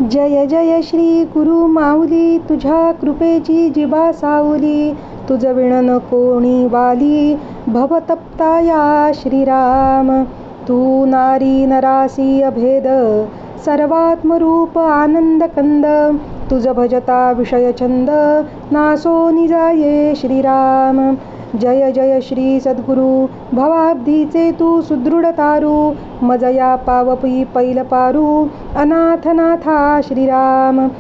जय जय श्री गुरु माऊली, तुझ्या कृपेची जिबा सावली. तुझ विण कोणी वाली, भवतप्ता या श्रीराम. तू नारी नरासी अभेद, सर्वात्मरूप आनंद कंद. तुझ भजता विषय छंद, नासो निजाये श्रीराम. जय जय श्री सद्गुरु, भवाब्धीचे तू सुदृढ तारू. मजया पावपी पैल पारू, अनाथनाथा श्रीराम.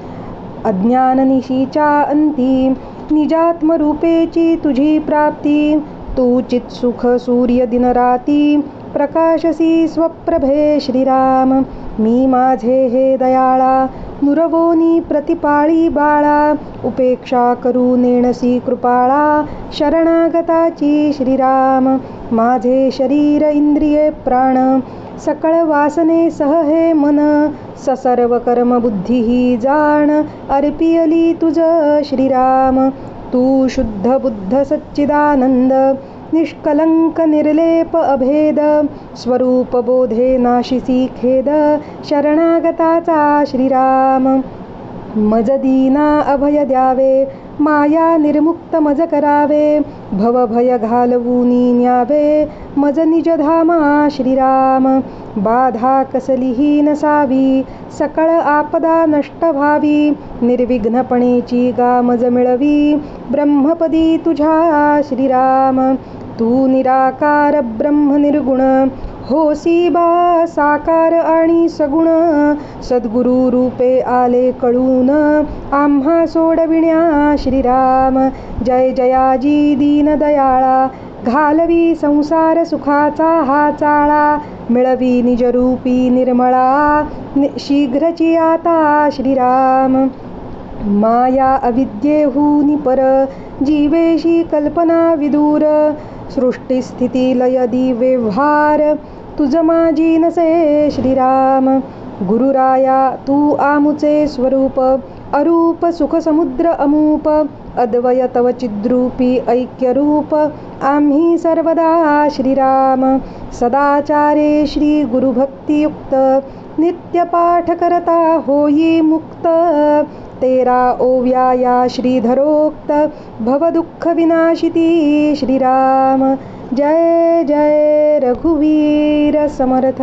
अज्ञाननिशीच्या अंती, निजात्मरूपेची तुझी प्राप्ती. तू चित्सुख सूर्य दिनराती, प्रकाशसी स्वप्रभे श्रीराम. मी माझे हे दयाळा, नुरवोनी प्रतिपाळी बाळा. उपेक्षा करू नेणसी कृपाळा, शरणागताची श्रीराम. माझे शरीर इंद्रिये प्राण, सकळ वासने सह हे मन. ससर्व कर्म बुद्धी ही जाण, अर्पियली तुझ श्रीराम. तू शुद्ध बुद्ध सच्चिदानंद, निष्कलंक निर्लेप अभेद. स्वरूप बोधे नाशिसी खेद, शरणागताचा श्रीराम. मज दीना अभय द्यावे, माया निर्मुक्त मज करावे. भवभय घालवूनी न्यावे, मज निज धामा श्रीराम. बाधा कसलीही नसावी, सकळ आपदा नष्ट व्हावी. निर्विघ्नपणेची गा मज मिळवी, ब्रह्मपदी तुझ्या श्रीराम. तू निराकार ब्रह्म निर्गुण, होसी बा साकार आणि सगुण. सद्गुरु रूपे आले कळून, आम्हा सोडविण्या श्रीराम. जय जयाजी दीन दयाळा, घालवी संसार सुखाचा हा चाळा. मिळवी निजरूपी निर्मळा, शीघ्रची आता श्रीराम. माया अविद्येहूनि पर, जीवेशी कल्पना विदूर. सृष्टिस्थिती लयदी व्यवहार, तुझ माझी नसे श्रीराम. गुरुराया तू आमुचे स्वरूप, अरूप सुख समुद्र अमूप. अद्वय तव चिद्रूपी ऐक्यरूप, आम्ही सर्वदा श्रीराम. सदाचारे श्री गुरुभक्तियुक्त, नित्यपाठ करता होई मुक्त. तेरा ओव्या या श्रीधरोक्त, भवदुःख विनाशिती श्रीराम. जय जय रघुवीर समर्थ.